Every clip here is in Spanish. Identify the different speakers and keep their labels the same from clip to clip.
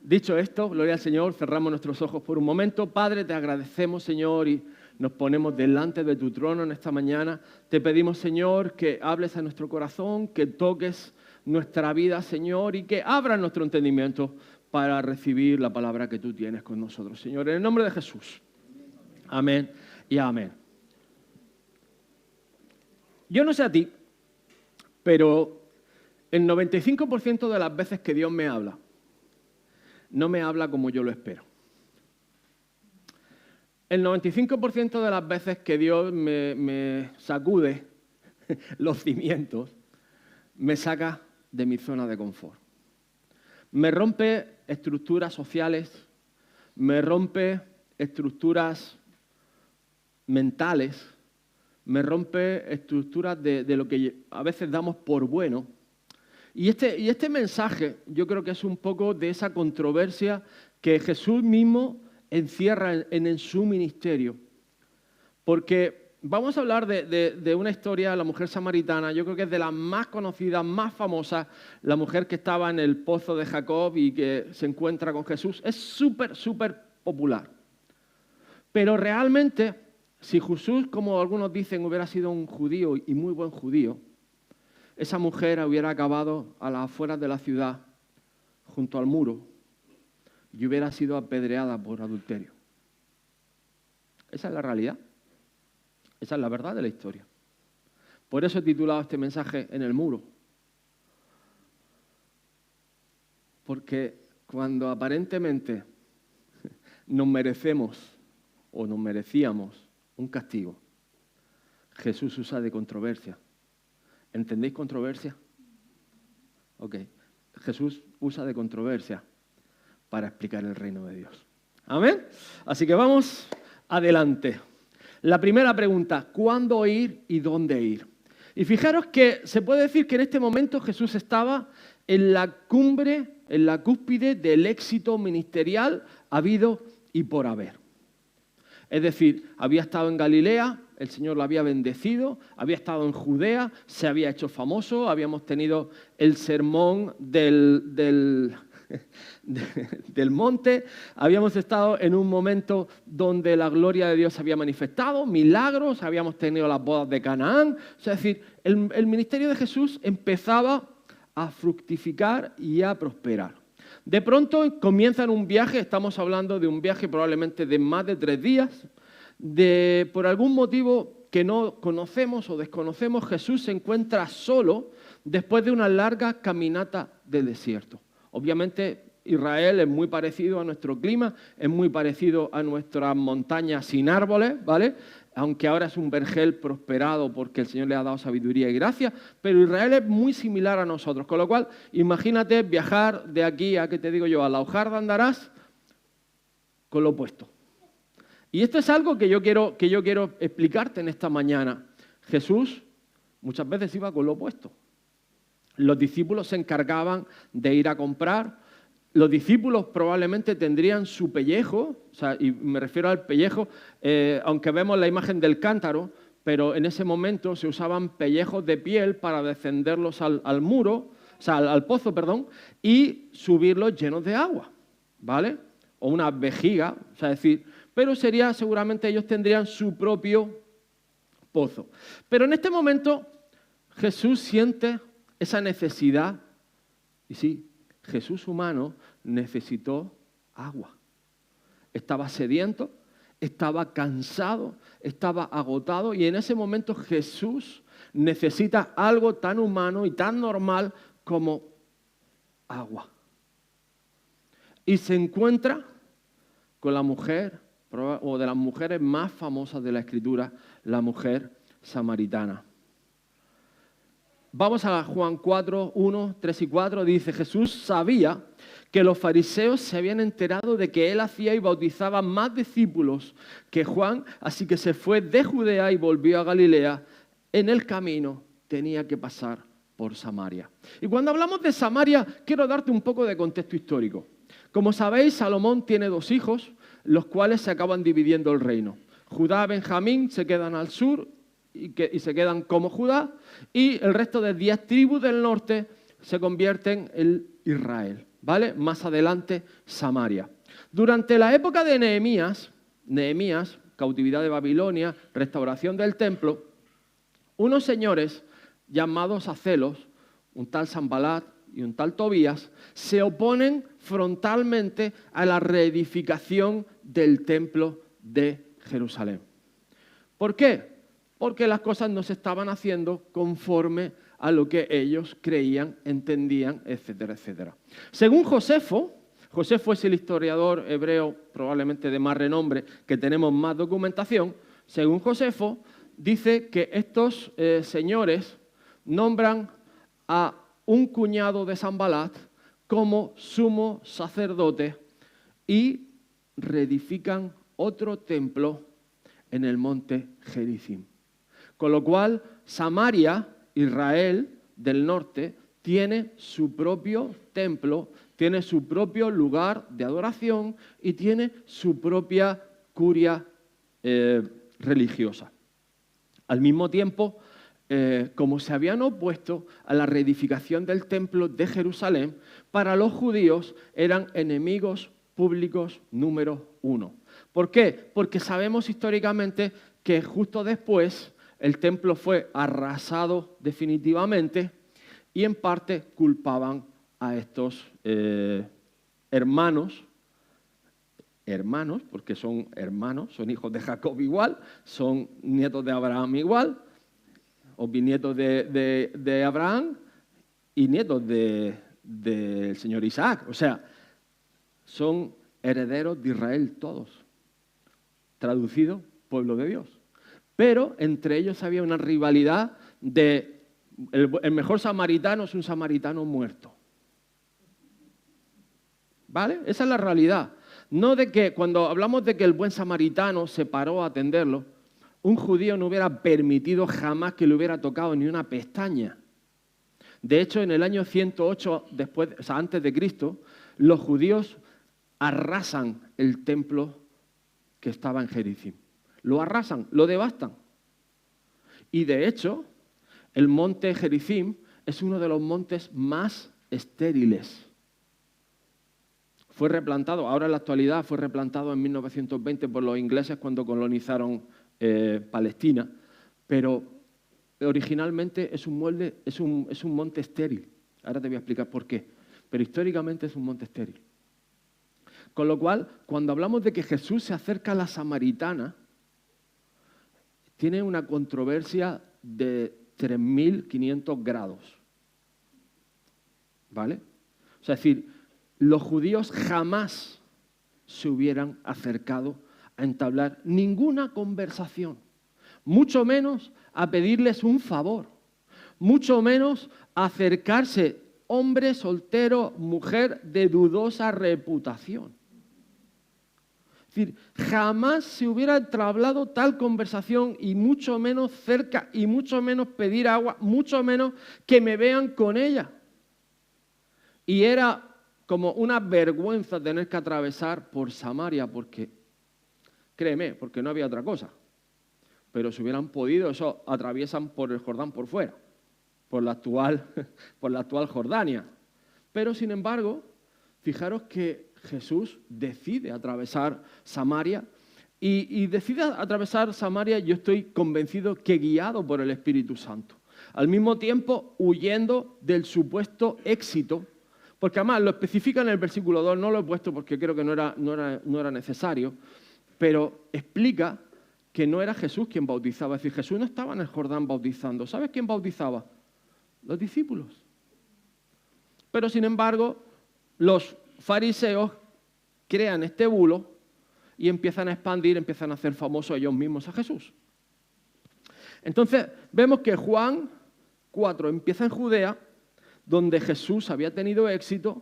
Speaker 1: Dicho esto, gloria al Señor, cerramos nuestros ojos por un momento. Padre, te agradecemos, Señor, y nos ponemos delante de tu trono en esta mañana. Te pedimos, Señor, que hables a nuestro corazón, que toques nuestra vida, Señor, y que abras nuestro entendimiento para recibir la palabra que tú tienes con nosotros, Señor. En el nombre de Jesús. Amén y amén. Yo no sé a ti, pero el 95% de las veces que Dios me habla, no me habla como yo lo espero. El 95% de las veces que Dios me sacude los cimientos, me saca de mi zona de confort. Me rompe estructuras sociales, me rompe estructuras mentales, me rompe estructuras de lo que a veces damos por bueno. Y este mensaje yo creo que es un poco de esa controversia que Jesús mismo encierra en su ministerio. Porque vamos a hablar de una historia de la mujer samaritana, yo creo que es de las más conocidas, más famosas, la mujer que estaba en el pozo de Jacob y que se encuentra con Jesús. Es súper, súper popular. Pero realmente, si Jesús, como algunos dicen, hubiera sido un judío y muy buen judío, esa mujer hubiera acabado a las afueras de la ciudad, junto al muro, y hubiera sido apedreada por adulterio. Esa es la realidad. Esa es la verdad de la historia. Por eso he titulado este mensaje En el muro. Porque cuando aparentemente nos merecemos o nos merecíamos un castigo, Jesús usa de controversia. ¿Entendéis controversia? Ok. Jesús usa de controversia para explicar el reino de Dios. ¿Amén? Así que vamos adelante. La primera pregunta, ¿cuándo ir y dónde ir? Y fijaros que se puede decir que en este momento Jesús estaba en la cumbre, en la cúspide del éxito ministerial habido y por haber. Es decir, había estado en Galilea, el Señor lo había bendecido, había estado en Judea, se había hecho famoso, habíamos tenido el sermón del monte, habíamos estado en un momento donde la gloria de Dios se había manifestado, milagros, habíamos tenido las bodas de Canaán, es decir, el ministerio de Jesús empezaba a fructificar y a prosperar. De pronto comienzan un viaje, estamos hablando de un viaje probablemente de más de 3 días, por algún motivo que no conocemos o desconocemos, Jesús se encuentra solo después de una larga caminata de desierto. Obviamente Israel es muy parecido a nuestro clima, es muy parecido a nuestras montañas sin árboles, ¿vale? Aunque ahora es un vergel prosperado porque el Señor le ha dado sabiduría y gracia, pero Israel es muy similar a nosotros, con lo cual imagínate viajar de aquí a, ¿qué te digo yo?, a la hojarda andarás con lo opuesto. Y esto es algo que yo quiero explicarte en esta mañana. Jesús muchas veces iba con lo opuesto. Los discípulos se encargaban de ir a comprar. Los discípulos probablemente tendrían su pellejo, o sea, y me refiero al pellejo, aunque vemos la imagen del cántaro, pero en ese momento se usaban pellejos de piel para descenderlos al muro, o sea, al pozo, perdón, y subirlos llenos de agua, ¿vale? O una vejiga, o sea, pero seguramente ellos tendrían su propio pozo. Pero en este momento Jesús siente esa necesidad, y sí, Jesús humano necesitó agua. Estaba sediento, estaba cansado, estaba agotado y en ese momento Jesús necesita algo tan humano y tan normal como agua. Y se encuentra con la mujer, o de las mujeres más famosas de la Escritura, la mujer samaritana. Vamos a Juan 4, 1, 3 y 4, dice, Jesús sabía que los fariseos se habían enterado de que él hacía y bautizaba más discípulos que Juan, así que se fue de Judea y volvió a Galilea. En el camino tenía que pasar por Samaria. Y cuando hablamos de Samaria, quiero darte un poco de contexto histórico. Como sabéis, Salomón tiene 2 hijos, los cuales se acaban dividiendo el reino. Judá y Benjamín se quedan al sur y se quedan como Judá, y el resto de 10 tribus del norte se convierten en Israel. ¿vale? Más adelante, Samaria. Durante la época de Nehemías, cautividad de Babilonia, restauración del templo, unos señores llamados Acelos, un tal Sanbalat y un tal Tobías, se oponen frontalmente a la reedificación del templo de Jerusalén. ¿Por qué? Porque las cosas no se estaban haciendo conforme a lo que ellos creían, entendían, etcétera, etcétera. Según Josefo es el historiador hebreo probablemente de más renombre, que tenemos más documentación. Según Josefo, dice que estos señores nombran a un cuñado de Sanbalat como sumo sacerdote y reedifican otro templo en el monte Gerizim. Con lo cual, Samaria, Israel del norte, tiene su propio templo, tiene su propio lugar de adoración y tiene su propia curia religiosa. Al mismo tiempo, como se habían opuesto a la reedificación del templo de Jerusalén, para los judíos eran enemigos públicos número 1. ¿Por qué? Porque sabemos históricamente que justo después el templo fue arrasado definitivamente y en parte culpaban a estos hermanos, porque son hermanos, son hijos de Jacob igual, son nietos de Abraham igual, o bisnietos de Abraham y nietos del señor Isaac. O sea, son herederos de Israel todos. Traducido, pueblo de Dios. Pero entre ellos había una rivalidad de el mejor samaritano es un samaritano muerto. ¿Vale? Esa es la realidad. No de que cuando hablamos de que el buen samaritano se paró a atenderlo, un judío no hubiera permitido jamás que le hubiera tocado ni una pestaña. De hecho, en el año 108 antes de Cristo, los judíos arrasan el templo que estaba en Gerizim. Lo arrasan, lo devastan. Y de hecho, el monte Gerizim es uno de los montes más estériles. Fue replantado, ahora en la actualidad fue replantado en 1920 por los ingleses cuando colonizaron Palestina, pero originalmente es un monte estéril. Ahora te voy a explicar por qué, pero históricamente es un monte estéril. Con lo cual, cuando hablamos de que Jesús se acerca a la samaritana, tiene una controversia de 3.500 grados. ¿Vale? O sea, es decir, los judíos jamás se hubieran acercado a entablar ninguna conversación, mucho menos a pedirles un favor, mucho menos a acercarse hombre soltero, mujer de dudosa reputación. Es decir, jamás se hubiera entablado tal conversación y mucho menos cerca y mucho menos pedir agua, mucho menos que me vean con ella. Y era como una vergüenza tener que atravesar por Samaria porque, créeme, porque no había otra cosa. Pero si hubieran podido, eso atraviesan por el Jordán por fuera, por la actual Jordania. Pero sin embargo, fijaros que Jesús decide atravesar Samaria y decide atravesar Samaria, yo estoy convencido que guiado por el Espíritu Santo. Al mismo tiempo, huyendo del supuesto éxito, porque además lo especifica en el versículo 2, no lo he puesto porque creo que no era necesario, pero explica que no era Jesús quien bautizaba. Es decir, Jesús no estaba en el Jordán bautizando. ¿Sabes quién bautizaba? Los discípulos. Pero sin embargo, los fariseos crean este bulo y empiezan a expandir, empiezan a hacer famosos ellos mismos a Jesús. Entonces, vemos que Juan 4 empieza en Judea, donde Jesús había tenido éxito,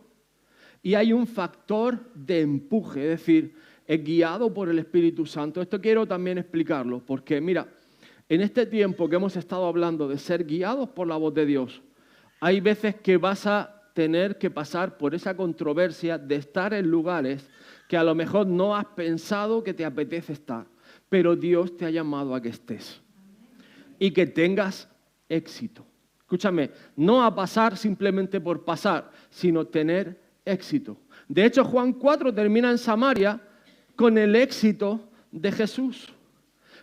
Speaker 1: y hay un factor de empuje, es decir, es guiado por el Espíritu Santo. Esto quiero también explicarlo, porque mira, en este tiempo que hemos estado hablando de ser guiados por la voz de Dios, hay veces que vas a tener que pasar por esa controversia de estar en lugares que a lo mejor no has pensado que te apetece estar, pero Dios te ha llamado a que estés y que tengas éxito. Escúchame, no a pasar simplemente por pasar, sino tener éxito. De hecho, Juan 4 termina en Samaria con el éxito de Jesús.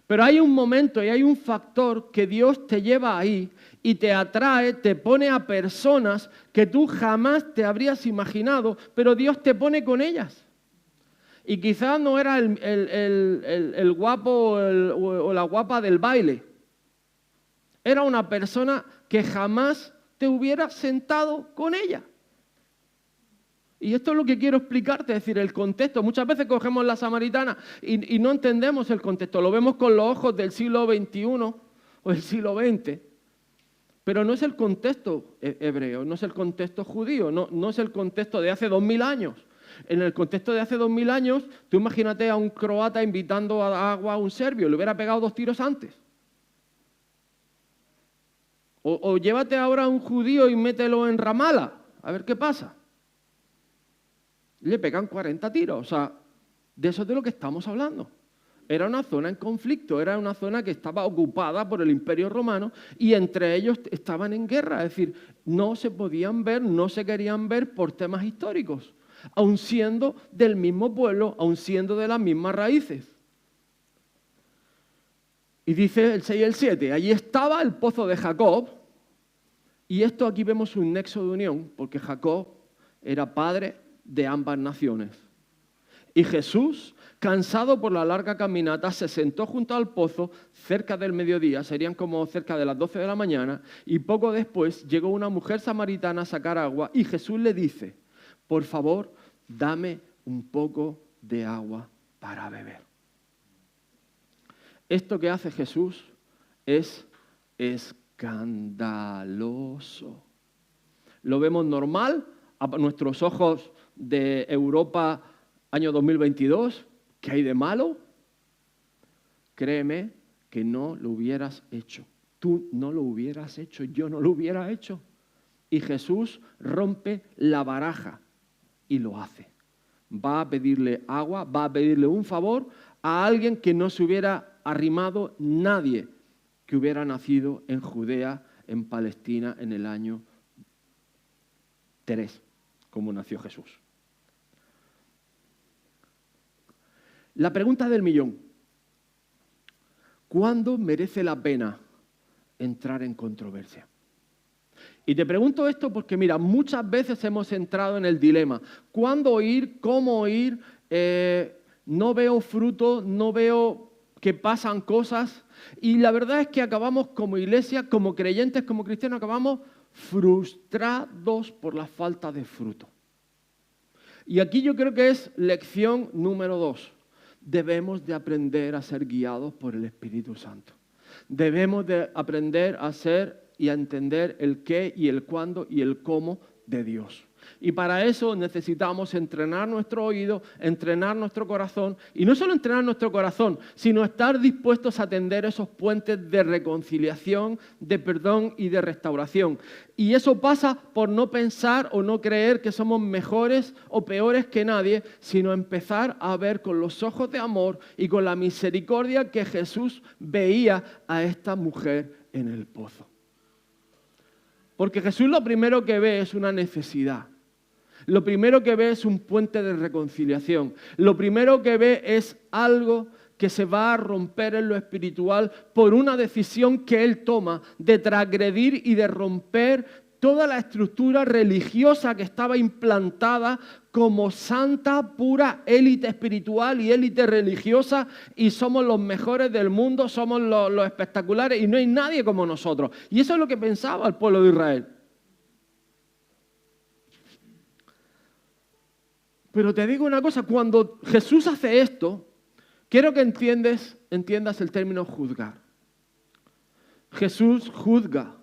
Speaker 1: Pero hay un momento y hay un factor que Dios te lleva ahí y te atrae, te pone a personas que tú jamás te habrías imaginado, pero Dios te pone con ellas. Y quizás no era el guapo o la guapa del baile. Era una persona que jamás te hubieras sentado con ella. Y esto es lo que quiero explicarte, es decir, el contexto. Muchas veces cogemos la samaritana y no entendemos el contexto. Lo vemos con los ojos del siglo XXI o del siglo XX. Pero no es el contexto hebreo, no es el contexto judío, no es el contexto de hace 2000 años. En el contexto de hace 2000 años, tú imagínate a un croata invitando a agua a un serbio, le hubiera pegado 2 tiros antes. O llévate ahora a un judío y mételo en Ramala, a ver qué pasa. Le pegan 40 tiros, o sea, de eso es de lo que estamos hablando. Era una zona en conflicto, era una zona que estaba ocupada por el Imperio Romano y entre ellos estaban en guerra, es decir, no se podían ver, no se querían ver por temas históricos, aun siendo del mismo pueblo, aun siendo de las mismas raíces. Y dice el 6 y el 7, allí estaba el pozo de Jacob, y esto aquí vemos un nexo de unión, porque Jacob era padre de ambas naciones. Y Jesús, cansado por la larga caminata, se sentó junto al pozo cerca del mediodía, serían como cerca de las 12 de la mañana, y poco después llegó una mujer samaritana a sacar agua, y Jesús le dice, por favor, dame un poco de agua para beber. Esto que hace Jesús es escandaloso. Lo vemos normal a nuestros ojos de Europa año 2022. ¿Qué hay de malo? Créeme que no lo hubieras hecho. Tú no lo hubieras hecho, yo no lo hubiera hecho. Y Jesús rompe la baraja y lo hace. Va a pedirle agua, va a pedirle un favor a alguien que no se hubiera arrimado nadie que hubiera nacido en Judea, en Palestina, en el año 3, como nació Jesús. La pregunta del millón. ¿Cuándo merece la pena entrar en controversia? Y te pregunto esto porque, mira, muchas veces hemos entrado en el dilema. ¿Cuándo oír? ¿Cómo oír? No veo fruto, no veo que pasan cosas. Y la verdad es que acabamos como iglesia, como creyentes, como cristianos, acabamos frustrados por la falta de fruto. Y aquí yo creo que es lección número 2. Debemos de aprender a ser guiados por el Espíritu Santo. Debemos de aprender a ser y a entender el qué y el cuándo y el cómo de Dios. Y para eso necesitamos entrenar nuestro oído, entrenar nuestro corazón, y no solo entrenar nuestro corazón, sino estar dispuestos a tender esos puentes de reconciliación, de perdón y de restauración. Y eso pasa por no pensar o no creer que somos mejores o peores que nadie, sino empezar a ver con los ojos de amor y con la misericordia que Jesús veía a esta mujer en el pozo. Porque Jesús lo primero que ve es una necesidad. Lo primero que ve es un puente de reconciliación. Lo primero que ve es algo que se va a romper en lo espiritual por una decisión que Él toma de transgredir y de romper toda la estructura religiosa que estaba implantada como santa, pura élite espiritual y élite religiosa, y somos los mejores del mundo, somos los espectaculares y no hay nadie como nosotros. Y eso es lo que pensaba el pueblo de Israel. Pero te digo una cosa, cuando Jesús hace esto, quiero que entiendas el término juzgar. Jesús juzga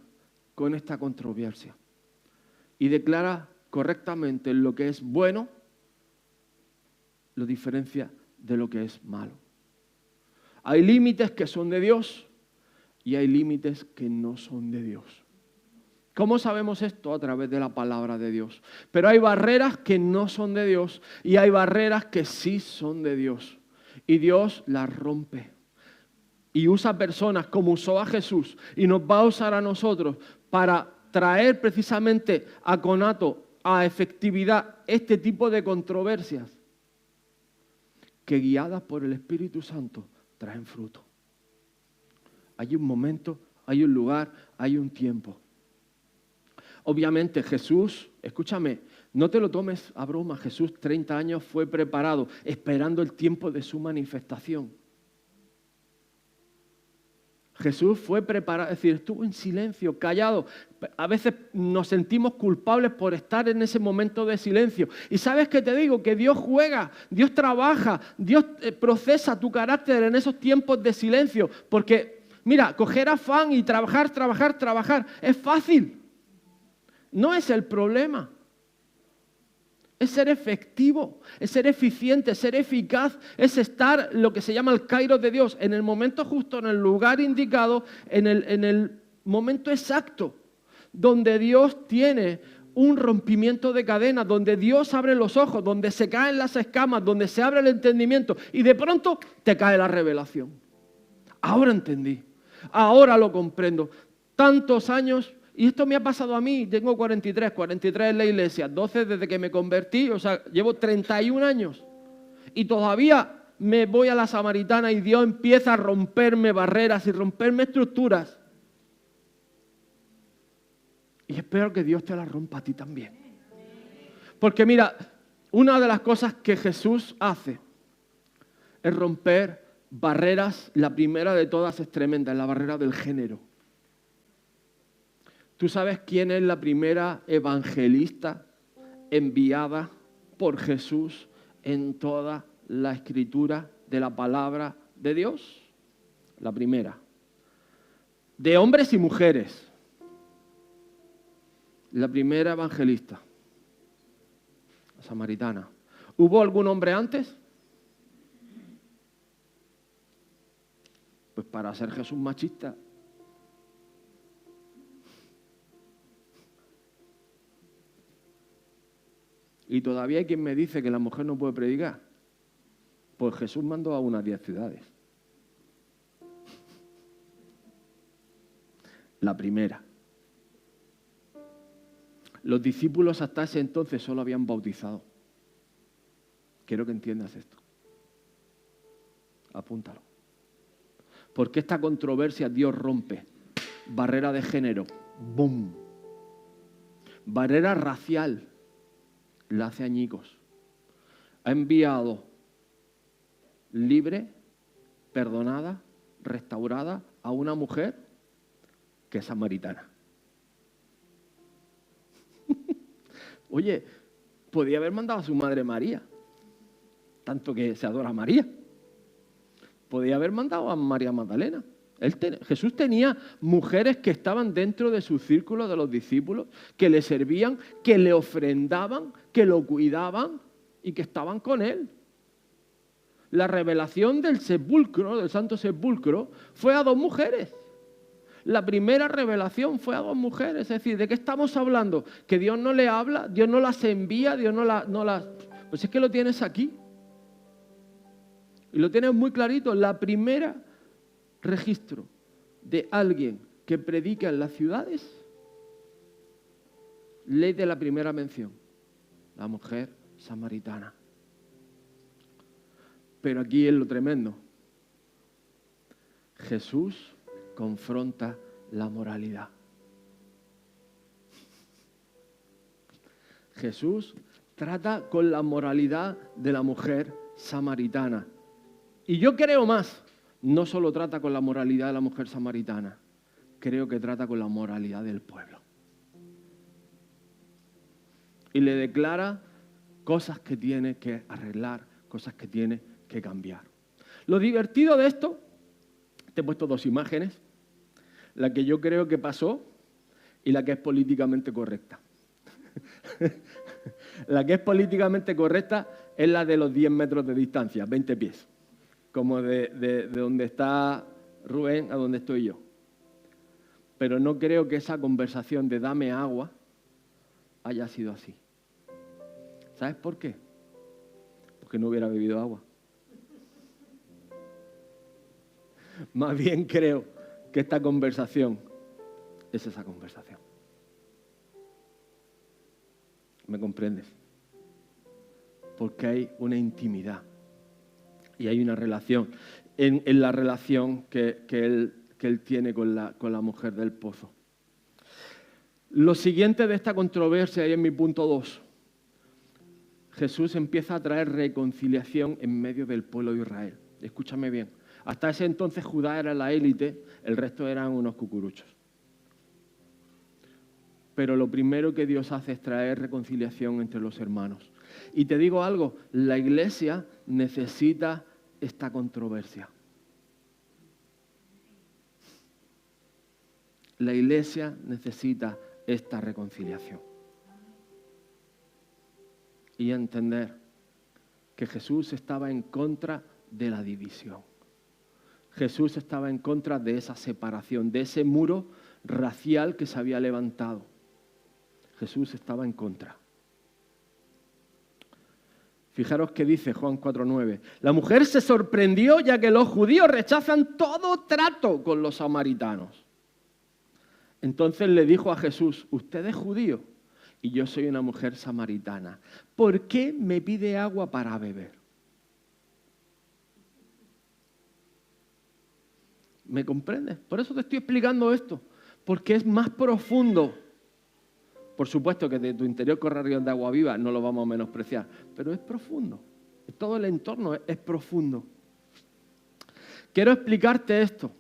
Speaker 1: con esta controversia y declara correctamente lo que es bueno, lo diferencia de lo que es malo. Hay límites que son de Dios y hay límites que no son de Dios. ¿Cómo sabemos esto? A través de la palabra de Dios. Pero hay barreras que no son de Dios y hay barreras que sí son de Dios. Y Dios las rompe. Y usa personas como usó a Jesús y nos va a usar a nosotros para traer precisamente a conato a efectividad este tipo de controversias que guiadas por el Espíritu Santo traen fruto. Hay un momento, hay un lugar, hay un tiempo. Obviamente Jesús, escúchame, no te lo tomes a broma, Jesús 30 años fue preparado, esperando el tiempo de su manifestación. Jesús fue preparado, es decir, estuvo en silencio, callado. A veces nos sentimos culpables por estar en ese momento de silencio. Y ¿sabes qué te digo? Que Dios juega, Dios trabaja, Dios procesa tu carácter en esos tiempos de silencio. Porque, mira, coger afán y trabajar, es fácil. No es el problema. Es ser efectivo, es ser eficiente, es ser eficaz, es estar lo que se llama el kairos de Dios, en el momento justo, en el lugar indicado, en el momento exacto, donde Dios tiene un rompimiento de cadenas, donde Dios abre los ojos, donde se caen las escamas, donde se abre el entendimiento y de pronto te cae la revelación. Ahora entendí, ahora lo comprendo. Tantos años. Y esto me ha pasado a mí, tengo 43 en la iglesia, 12 desde que me convertí, o sea, llevo 31 años. Y todavía me voy a la Samaritana y Dios empieza a romperme barreras y romperme estructuras. Y espero que Dios te las rompa a ti también. Porque mira, una de las cosas que Jesús hace es romper barreras, la primera de todas es tremenda, es la barrera del género. ¿Tú sabes quién es la primera evangelista enviada por Jesús en toda la escritura de la palabra de Dios? La primera. De hombres y mujeres. La primera evangelista. La samaritana. ¿Hubo algún hombre antes? Pues para ser Jesús machista. Y todavía hay quien me dice que la mujer no puede predicar. Pues Jesús mandó a unas 10 ciudades. La primera. Los discípulos hasta ese entonces solo habían bautizado. Quiero que entiendas esto. Apúntalo. Porque esta controversia Dios rompe. Barrera de género. ¡Bum! Barrera racial. La hace añicos. Ha enviado libre, perdonada, restaurada a una mujer que es samaritana. Oye, podía haber mandado a su madre María, tanto que se adora a María. Podía haber mandado a María Magdalena. Jesús tenía mujeres que estaban dentro de su círculo de los discípulos, que le servían, que le ofrendaban, que lo cuidaban y que estaban con él. La revelación del sepulcro, del Santo Sepulcro, fue a 2 mujeres. La primera revelación fue a 2 mujeres. Es decir, ¿de qué estamos hablando? ¿Que Dios no le habla? ¿Dios no las envía? ¿Dios no las...? Pues es que lo tienes aquí. Y lo tienes muy clarito. La primera registro de alguien que predica en las ciudades, ley de la primera mención, la mujer samaritana. Pero aquí es lo tremendo. Jesús confronta la moralidad. Jesús trata con la moralidad de la mujer samaritana. Y yo creo más. No solo trata con la moralidad de la mujer samaritana, creo que trata con la moralidad del pueblo. Y le declara cosas que tiene que arreglar, cosas que tiene que cambiar. Lo divertido de esto, te he puesto 2 imágenes, la que yo creo que pasó y la que es políticamente correcta. La que es políticamente correcta es la de los 10 metros de distancia, 20 pies. Como de donde está Rubén a donde estoy yo. Pero no creo que esa conversación de dame agua haya sido así. ¿Sabes por qué? Porque no hubiera bebido agua. Más bien creo que esta conversación es esa conversación. ¿Me comprendes? Porque hay una intimidad y hay una relación. En la relación que él tiene con la mujer del pozo. Lo siguiente de esta controversia, y en mi punto 2, Jesús empieza a traer reconciliación en medio del pueblo de Israel. Escúchame bien. Hasta ese entonces Judá era la élite, el resto eran unos cucuruchos. Pero lo primero que Dios hace es traer reconciliación entre los hermanos. Y te digo algo, la iglesia necesita esta controversia. La iglesia necesita esta reconciliación. Y entender que Jesús estaba en contra de la división. Jesús estaba en contra de esa separación, de ese muro racial que se había levantado. Jesús estaba en contra. Fijaros que dice Juan 4:9. La mujer se sorprendió ya que los judíos rechazan todo trato con los samaritanos. Entonces le dijo a Jesús, usted es judío y yo soy una mujer samaritana. ¿Por qué me pide agua para beber? ¿Me comprendes? Por eso te estoy explicando esto, porque es más profundo. Por supuesto que de tu interior corre ríos de agua viva, no lo vamos a menospreciar, pero es profundo. Todo el entorno es profundo. Quiero explicarte esto.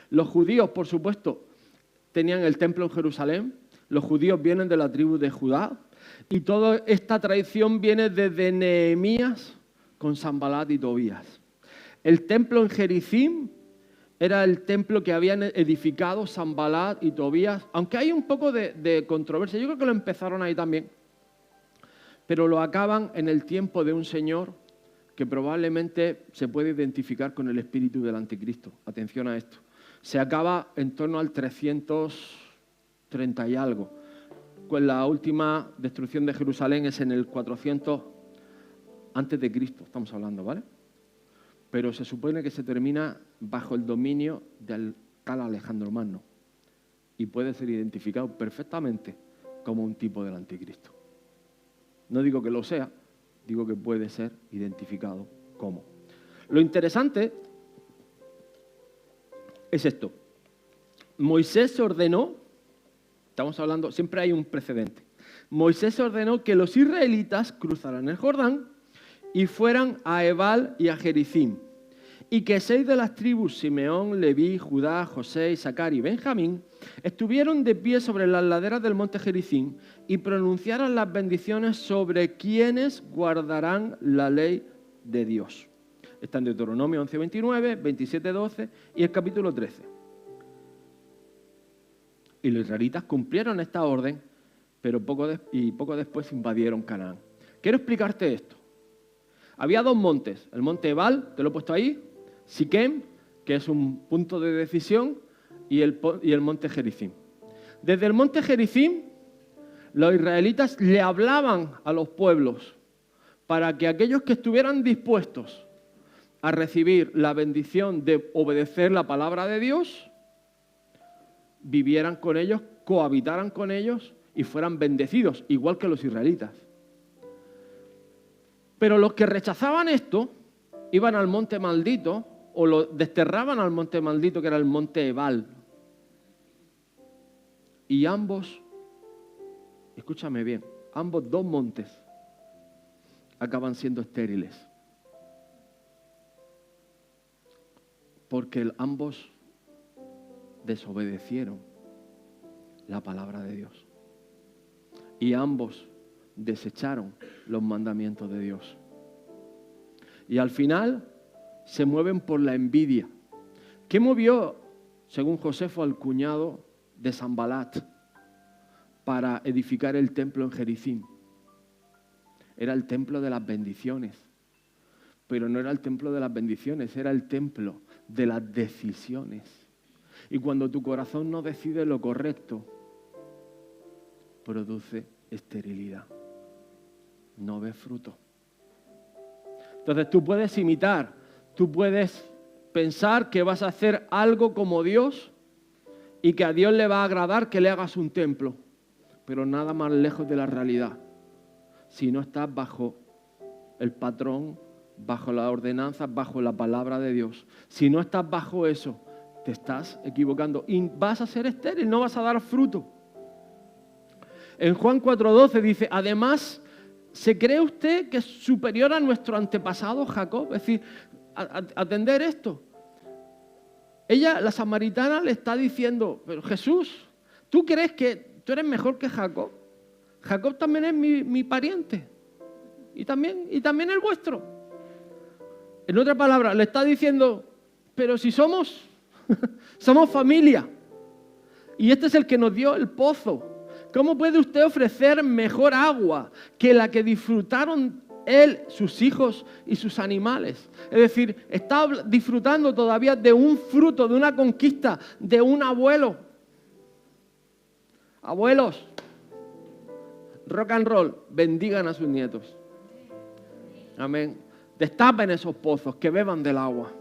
Speaker 1: Los judíos, por supuesto, tenían el templo en Jerusalén. Los judíos vienen de la tribu de Judá. Y toda esta tradición viene desde Nehemías con Sanbalat y Tobías. El templo en Jericim era el templo que habían edificado Sanbalat y Tobías, aunque hay un poco de controversia. Yo creo que lo empezaron ahí también. Pero lo acaban en el tiempo de un señor que probablemente se puede identificar con el espíritu del anticristo. Atención a esto. Se acaba en torno al 330 y algo. Con la última destrucción de Jerusalén es en el 400 antes de Cristo, estamos hablando, ¿vale? Pero se supone que se termina bajo el dominio del tal Alejandro Magno y puede ser identificado perfectamente como un tipo del anticristo. No digo que lo sea, digo que puede ser identificado como. Lo interesante es esto. Moisés ordenó, estamos hablando, siempre hay un precedente. Moisés ordenó que los israelitas cruzaran el Jordán y fueran a Ebal y a Jericim, y que 6 de las tribus, Simeón, Leví, Judá, José, Isaacar y Benjamín, estuvieron de pie sobre las laderas del monte Jericim y pronunciaran las bendiciones sobre quienes guardarán la ley de Dios. Está en Deuteronomio 11:29, 27:12 y el capítulo 13. Y los israelitas cumplieron esta orden, pero poco después invadieron Canaán. Quiero explicarte esto. Había 2 montes, el monte Ebal, te lo he puesto ahí, Siquem, que es un punto de decisión, y el monte Jericim. Desde el monte Jericim, los israelitas le hablaban a los pueblos para que aquellos que estuvieran dispuestos a recibir la bendición de obedecer la palabra de Dios, vivieran con ellos, cohabitaran con ellos y fueran bendecidos, igual que los israelitas. Pero los que rechazaban esto, iban al monte maldito o lo desterraban al monte maldito, que era el monte Ebal. Y ambos, escúchame bien, ambos 2 montes acaban siendo estériles. Porque ambos desobedecieron la palabra de Dios. Y ambos desecharon los mandamientos de Dios. Y al final se mueven por la envidia. ¿Qué movió, según Josefo, al cuñado de Sanbalat para edificar el templo en Jericim? Era el templo de las bendiciones. Pero no era el templo de las bendiciones, era el templo de las decisiones. Y cuando tu corazón no decide lo correcto, produce esterilidad. No ves fruto. Entonces tú puedes imitar, tú puedes pensar que vas a hacer algo como Dios y que a Dios le va a agradar que le hagas un templo, pero nada más lejos de la realidad. si no estás bajo el patrón, bajo la ordenanza, bajo la palabra de Dios. Si no estás bajo eso, te estás equivocando y vas a ser estéril, no vas a dar fruto. En Juan 4:12 dice, además, ¿se cree usted que es superior a nuestro antepasado Jacob? Es decir, atender esto. Ella, la samaritana, le está diciendo, pero Jesús, ¿tú crees que tú eres mejor que Jacob? Jacob también es mi pariente y también el vuestro. En otra palabra, le está diciendo, pero si somos familia y este es el que nos dio el pozo. ¿Cómo puede usted ofrecer mejor agua que la que disfrutaron él, sus hijos y sus animales? Es decir, está disfrutando todavía de un fruto, de una conquista, de un abuelo. Abuelos, rock and roll, bendigan a sus nietos. Amén. Destapen esos pozos, que beban del agua,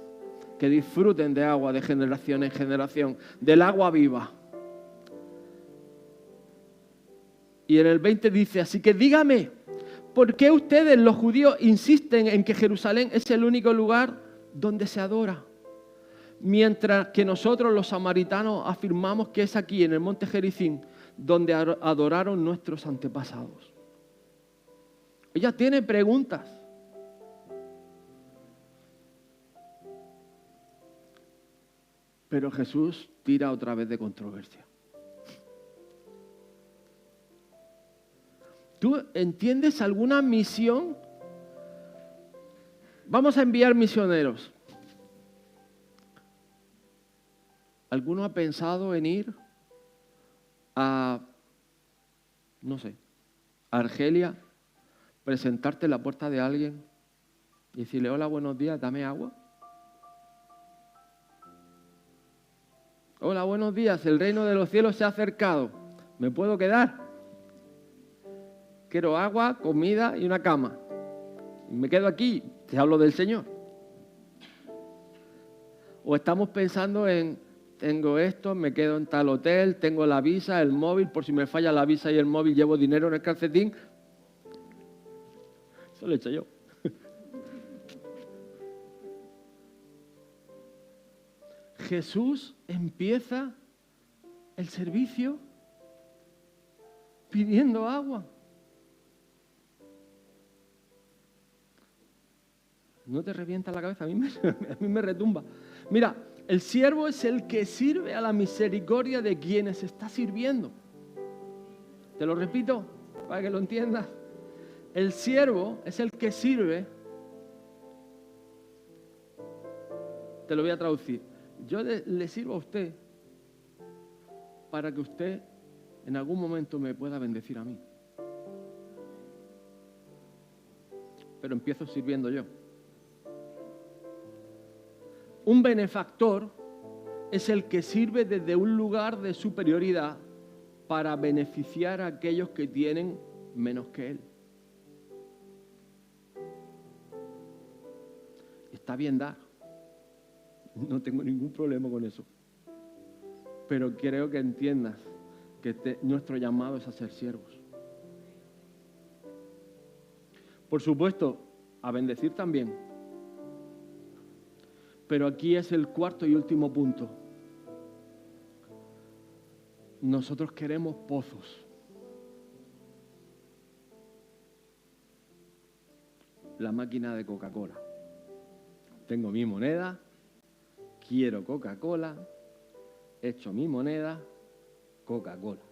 Speaker 1: que disfruten de agua de generación en generación, del agua viva. Y en el 20 dice, así que dígame, ¿por qué ustedes, los judíos, insisten en que Jerusalén es el único lugar donde se adora? Mientras que nosotros, los samaritanos, afirmamos que es aquí, en el monte Gerizim, donde adoraron nuestros antepasados. Ella tiene preguntas. Pero Jesús tira otra vez de controversia. ¿Tú entiendes alguna misión? Vamos a enviar misioneros. ¿Alguno ha pensado en ir a, no sé, a Argelia, presentarte en la puerta de alguien y decirle, hola, buenos días, dame agua? Hola, buenos días, el reino de los cielos se ha acercado. ¿Me puedo quedar? Quiero agua, comida y una cama. Me quedo aquí, te hablo del Señor. O estamos pensando en, tengo esto, me quedo en tal hotel, tengo la visa, el móvil, por si me falla la visa y el móvil, llevo dinero en el calcetín. Eso lo he hecho yo. Jesús empieza el servicio pidiendo agua. ¿No te revienta la cabeza? A mí me retumba. Mira, el siervo es el que sirve a la misericordia de quienes está sirviendo. Te lo repito para que lo entiendas. El siervo es el que sirve. Te lo voy a traducir. Yo le sirvo a usted para que usted en algún momento me pueda bendecir a mí. Pero empiezo sirviendo yo. Un benefactor es el que sirve desde un lugar de superioridad para beneficiar a aquellos que tienen menos que él. Está bien dar. No tengo ningún problema con eso. Pero creo que entiendas que nuestro llamado es a ser siervos. Por supuesto, a bendecir también. Pero aquí es el cuarto y último punto. Nosotros queremos pozos. La máquina de Coca-Cola. Tengo mi moneda, quiero Coca-Cola, echo mi moneda, Coca-Cola.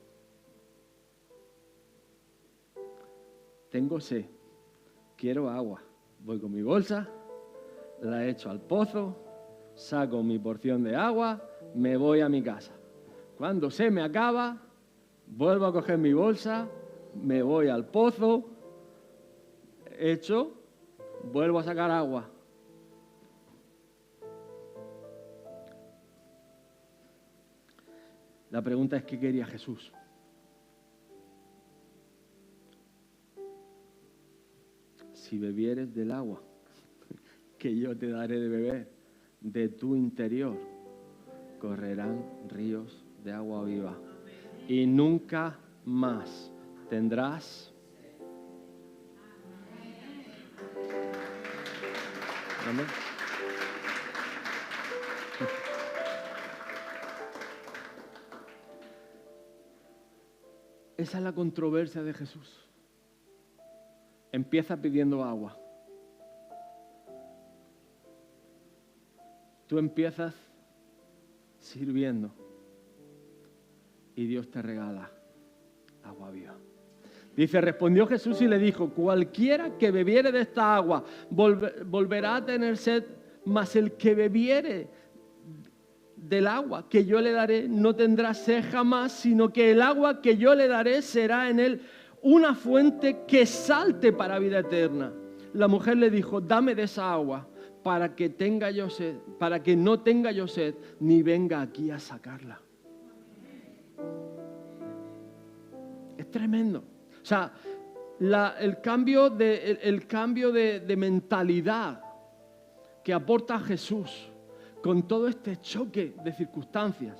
Speaker 1: Tengo sed, quiero agua, voy con mi bolsa, la echo al pozo, saco mi porción de agua, me voy a mi casa. Cuando se me acaba, vuelvo a coger mi bolsa, me voy al pozo, echo, vuelvo a sacar agua. La pregunta es, ¿qué quería Jesús? Si bebieres del agua que yo te daré de beber, de tu interior correrán ríos de agua viva. Y nunca más tendrás Amén. Esa es la controversia de Jesús. Empieza pidiendo agua. Tú empiezas sirviendo y Dios te regala agua viva. Dice, respondió Jesús y le dijo, cualquiera que bebiere de esta agua volverá a tener sed, mas el que bebiere del agua que yo le daré no tendrá sed jamás, sino que el agua que yo le daré será en él una fuente que salte para vida eterna. La mujer le dijo, dame de esa agua para que tenga yo sed, para que no tenga yo sed, ni venga aquí a sacarla. Es tremendo. O sea, el cambio de mentalidad que aporta Jesús con todo este choque de circunstancias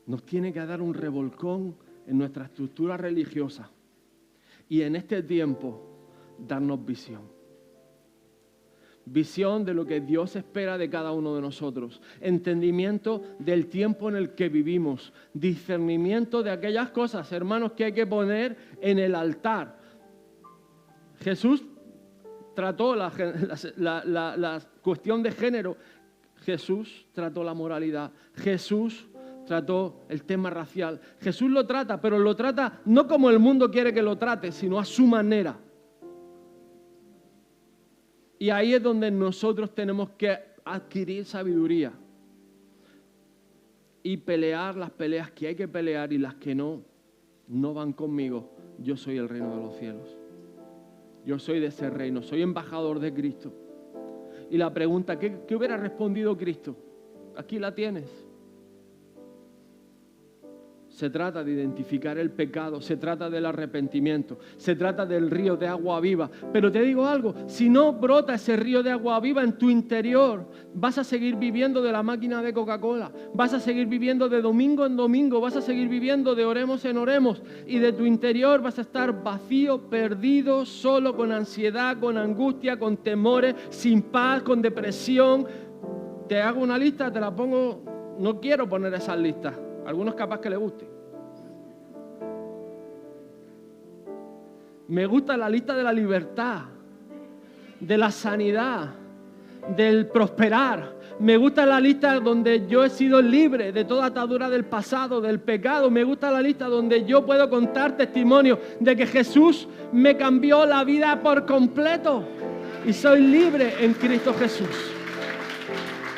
Speaker 1: nos tiene que dar un revolcón en nuestra estructura religiosa y en este tiempo darnos visión. Visión de lo que Dios espera de cada uno de nosotros, entendimiento del tiempo en el que vivimos, discernimiento de aquellas cosas, hermanos, que hay que poner en el altar. Jesús trató la cuestión de género, Jesús trató la moralidad, Jesús trató el tema racial. Jesús lo trata, pero lo trata no como el mundo quiere que lo trate, sino a su manera. Y ahí es donde nosotros tenemos que adquirir sabiduría y pelear las peleas que hay que pelear y las que no van conmigo. Yo soy el reino de los cielos. Yo soy de ese reino, soy embajador de Cristo. Y la pregunta, ¿qué hubiera respondido Cristo? Aquí la tienes. Se trata de identificar el pecado, se trata del arrepentimiento, se trata del río de agua viva. Pero te digo algo, si no brota ese río de agua viva en tu interior, vas a seguir viviendo de la máquina de Coca-Cola, vas a seguir viviendo de domingo en domingo, vas a seguir viviendo de oremos en oremos y de tu interior vas a estar vacío, perdido, solo, con ansiedad, con angustia, con temores, sin paz, con depresión. Te hago una lista, te la pongo, no quiero poner esas listas. Algunos capaz que les guste. Me gusta la lista de la libertad, de la sanidad, del prosperar. Me gusta la lista donde yo he sido libre de toda atadura del pasado, del pecado. Me gusta la lista donde yo puedo contar testimonio de que Jesús me cambió la vida por completo y soy libre en Cristo Jesús.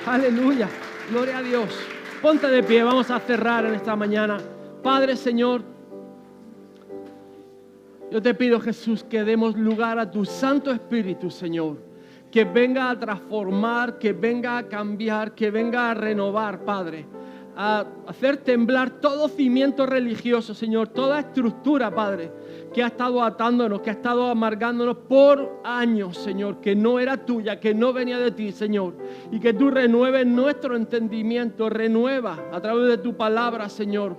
Speaker 1: Aleluya, gloria a Dios. Ponte de pie, vamos a cerrar en esta mañana. Padre, Señor, yo te pido, Jesús, que demos lugar a tu Santo Espíritu, Señor, que venga a transformar, que venga a cambiar, que venga a renovar, Padre, a hacer temblar todo cimiento religioso, Señor, toda estructura, Padre, que ha estado atándonos, que ha estado amargándonos por años, Señor, que no era tuya, que no venía de ti, Señor, y que tú renueves nuestro entendimiento, renueva a través de tu palabra, Señor,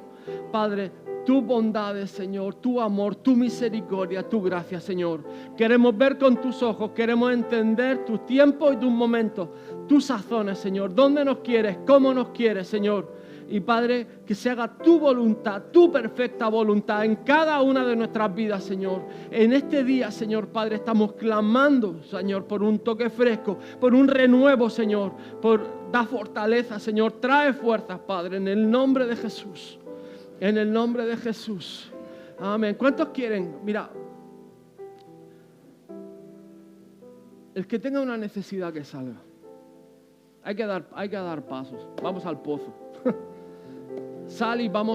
Speaker 1: Padre, tu bondades, Señor, tu amor, tu misericordia, tu gracia, Señor. Queremos ver con tus ojos, queremos entender tus tiempos y tus momentos, tus sazones, Señor, dónde nos quieres, cómo nos quieres, Señor. Y Padre, que se haga tu voluntad, tu perfecta voluntad en cada una de nuestras vidas, Señor. En este día, Señor Padre, estamos clamando, Señor, por un toque fresco, por un renuevo, Señor, por dar fortaleza, Señor. Trae fuerzas, Padre, en el nombre de Jesús. En el nombre de Jesús. Amén. ¿Cuántos quieren? Mira, el que tenga una necesidad que salga. Hay que dar pasos. Vamos al pozo. Sal y vamos